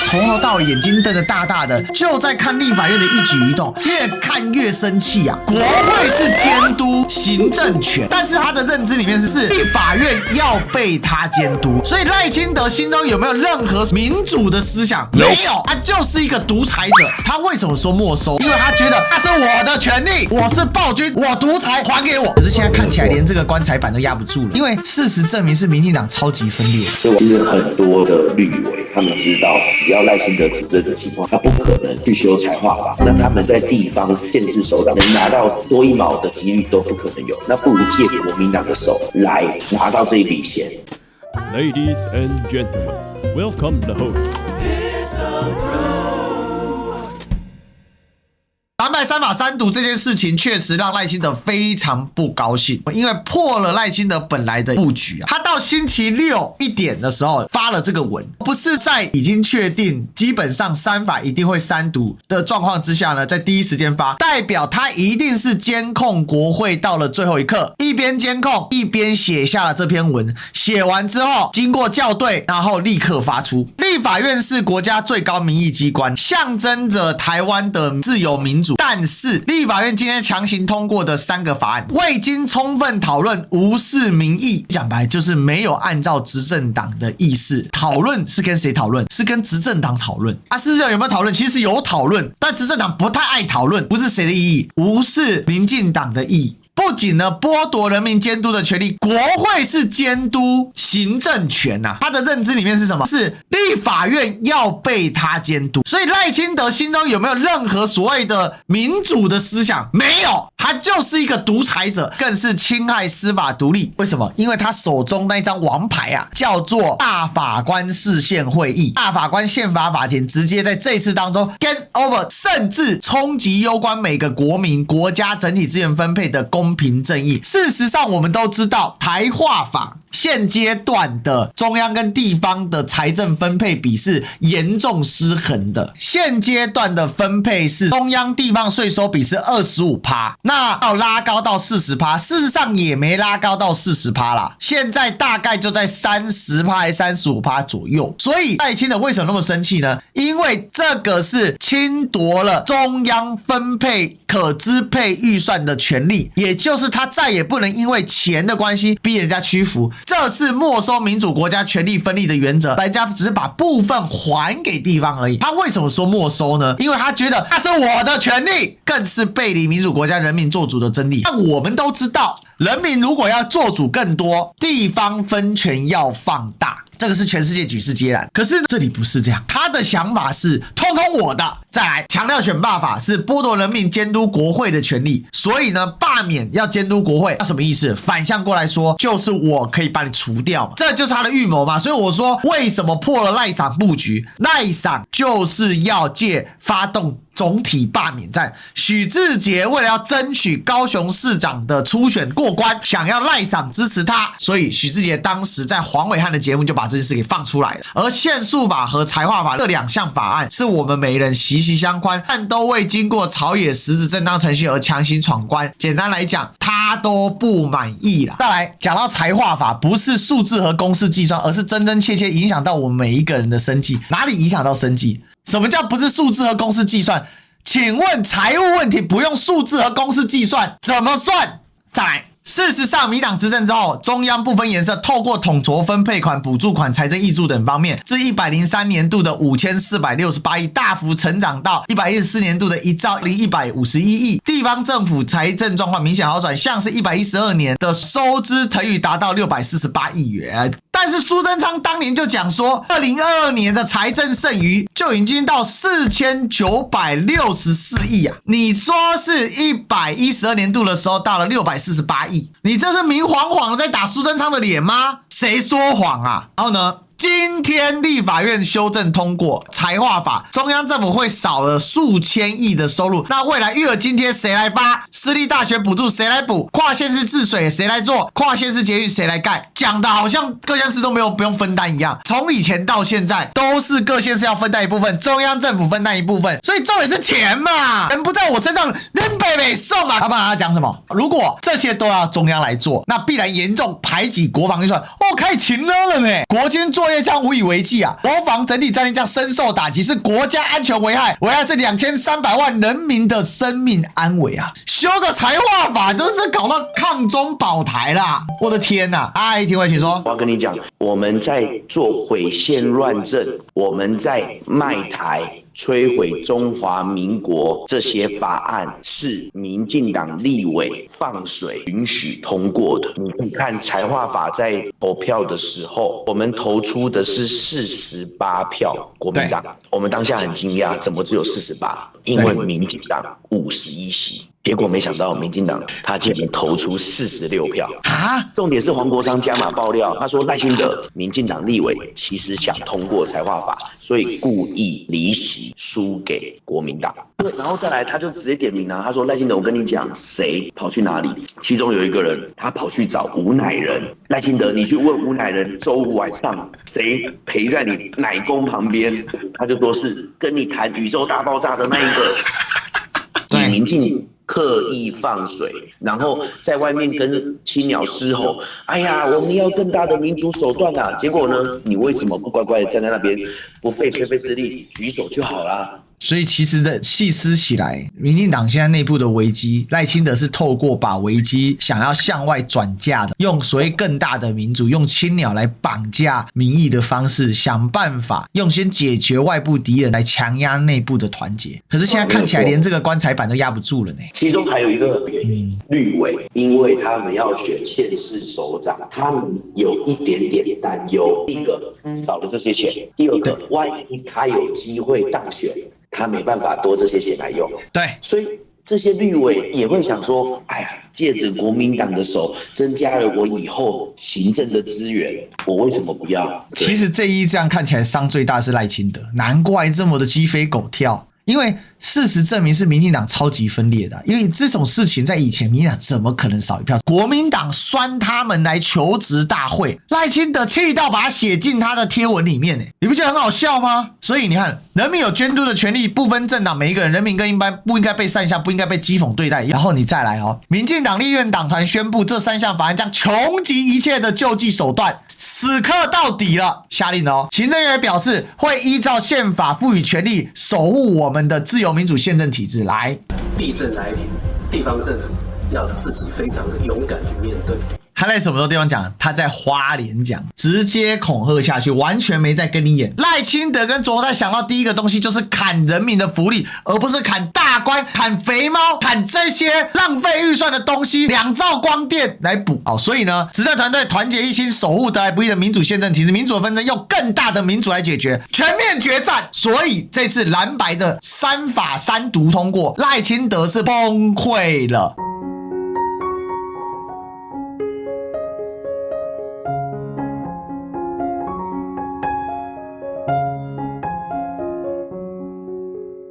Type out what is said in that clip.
从头到尾眼睛瞪得大大的，就在看立法院的一举一动，越看越生气啊！国会是监督行政权，但是他的认知里面是立法院要被他监督，所以赖清德心中有没有任何民主的思想？没有，他就是一个独裁者。他为什么说没收？因为他觉得那是我的权利，我是暴君，我独裁，还给我。可是现在看起来连这个棺材板都压不住了，因为事实证明是民进党超级分裂的。所以其实很多的绿委他们知道，只要赖清德执政的情况，他不可能去修财划法，那他们在地方县市首长能拿到多1毛的几率都不可能有，那不如借国民党的手来拿到这一笔钱。Ladies and gentlemen, welcome the host. 3法3读这件事情确实让赖清德非常不高兴，因为破了赖清德本来的布局啊。他到星期六1点的时候发了这个文，不是在已经确定基本上3法一定会3读的状况之下呢，在第一时间发，代表他一定是监控国会到了最后一刻，一边监控一边写下了这篇文。写完之后经过校对，然后立刻发出。立法院是国家最高民意机关，象征着台湾的自由民主，但是立法院今天强行通过的3个法案未经充分讨论，无视民意，讲白就是没有按照执政党的意思讨论。是跟谁讨论？是跟执政党讨论啊。事实上有没有讨论？其实有讨论，但执政党不太爱讨论，不是谁的意义，无视民进党的意义。不仅呢剥夺人民监督的权利，国会是监督行政权啊。他的认知里面是什么？是立法院要被他监督。所以赖清德心中有没有任何所谓的民主的思想？没有，他就是一个独裁者，更是侵害司法独立。为什么？因为他手中那一张王牌啊，叫做大法官释宪会议，大法官宪法法庭直接在这一次当中 game over， 甚至冲击攸关每个国民国家整体资源分配的公平正义。事实上我们都知道，台划法现阶段的中央跟地方的财政分配比是严重失衡的。现阶段的分配是中央地方税收比是 25%， 那要拉高到 40%， 事实上也没拉高到 40% 啦，现在大概就在 30% 还 35% 左右。所以赖清德为什么那么生气呢？因为这个是侵夺了中央分配可支配预算的权利，也就是他再也不能因为钱的关系逼人家屈服，这是没收民主国家权力分立的原则，人家只是把部分还给地方而已。他为什么说没收呢？因为他觉得那是我的权利，更是背离民主国家人民做主的真理。但我们都知道，人民如果要做主更多，地方分权要放大，这个是全世界举世皆然。可是这里不是这样，他的想法是通通我的。再来强调选罢法是剥夺人民监督国会的权利，所以呢罢免要监督国会，那什么意思？反向过来说，就是我可以把你除掉嘛，这就是他的预谋嘛。所以我说为什么破了赖赏布局？赖赏就是要借发动总体罢免战。许智杰为了要争取高雄市长的初选过关，想要赖赏支持他，所以许智杰当时在黄伟汉的节目就把这件事给放出来了。而宪诉法和财划法这2项法案是我们每人息息相关，但都未经过朝野实质正当程序而强行闯关。简单来讲，他都不满意啦。再来讲到财划法，不是数字和公式计算，而是真真切切影响到我们每一个人的生计。哪里影响到生计？什么叫不是数字和公式计算？请问财务问题不用数字和公式计算怎么算？再来，事实上民党执政之后，中央不分颜色，透过统筹分配款、补助款、财政挹注等方面，自103年度的5468亿大幅成长到114年度的1兆151亿，地方政府财政状况明显好转，像是112年的收支成余达到648亿元。但是苏贞昌当年就讲说，2022年的财政剩余就已经到4964亿啊！你说是112年度的时候到了648亿，你这是明晃晃在打苏贞昌的脸吗？谁说谎啊？然后呢？今天立法院修正通过财划法，中央政府会少了数千亿的收入，那未来育儿津贴谁来发？私立大学补助谁来补？跨县市治水谁来做？跨县市捷运谁来盖？讲的好像各县市都不用分担一样，从以前到现在都是各县市要分担一部分，中央政府分担一部分，所以重点是钱嘛，人不在我身上，人北送嘛。要不然他讲什么？如果这些都要中央来做，那必然严重排挤国防预算。开情了呢，国军做落叶将无以为继啊，国防整体战力将深受打击，是国家安全危害是2300万人民的生命安危啊！修个财化法都是搞到抗中保台啦！我的天哪！哎，庭伟请说。我要跟你讲，我们在做毁宪乱政，我们在卖台。摧毁中华民国这些法案是民进党立委放水允许通过的。你可以看财化法在投票的时候，我们投出的是48票，国民党。我们当下很惊讶，怎么只有48？因为民进党51席。结果没想到，民进党他竟然投出46票啊！重点是黄国昌加码爆料，他说赖清德民进党立委其实想通过财化法，所以故意离席输给国民党。然后再来，他就直接点名啊，他说赖清德，我跟你讲，谁跑去哪里？其中有一个人，他跑去找吴乃仁。赖清德，你去问吴乃仁，周五晚上谁陪在你奶公旁边？他就说是跟你谈宇宙大爆炸的那一个。以民进刻意放水，然后在外面跟青鸟嘶吼：“哎呀，我们要更大的民主手段啊！”结果呢，你为什么不乖乖的站在那边，不费吹灰之力举手就好啦？所以其实的细思起来，民进党现在内部的危机，赖清德是透过把危机想要向外转嫁的，用所谓更大的民主，用青鸟来绑架民意的方式，想办法用先解决外部敌人来强压内部的团结。可是现在看起来连这个棺材板都压不住了呢。其中还有一个原因，绿委因为他们要选县市首长，他们有一点点担忧。第一个少了这些钱，第二个万一他有机会当选。他没办法多这些钱来用，对，所以这些绿委也会想说，哎呀，借着国民党的手，增加了我以后行政的资源，我为什么不要？其实这一这样看起来伤最大是赖清德，难怪这么的鸡飞狗跳，因为事实证明是民进党超级分裂的，因为这种事情在以前民进党怎么可能少一票？国民党酸他们来求职大会，赖清德气到把它写进他的贴文里面，你不觉得很好笑吗？所以你看，人民有监督的权利，不分政党，每一个人人民更不应该被善下，不应该被讥讽对待。然后你再来哦，民进党立院党团宣布，这3项法案将穷极一切的救济手段，死磕到底了，下令哦。行政院表示会依照宪法赋予权利，守护我们的自由民主宪政体制。来，地震来临，地方政府要自己非常的勇敢去面对。他在什么地方讲？他在花莲讲，直接恐吓下去，完全没在跟你演。赖清德跟卓荣泰想到第一个东西就是砍人民的福利，而不是砍大官、砍肥猫、砍这些浪费预算的东西，2兆光电来补。好，所以呢，执政团队团结一心，守护得来不易的民主宪政体制，民主的纷争用更大的民主来解决，全面决战。所以这次蓝白的3法3读通过，赖清德是崩溃了。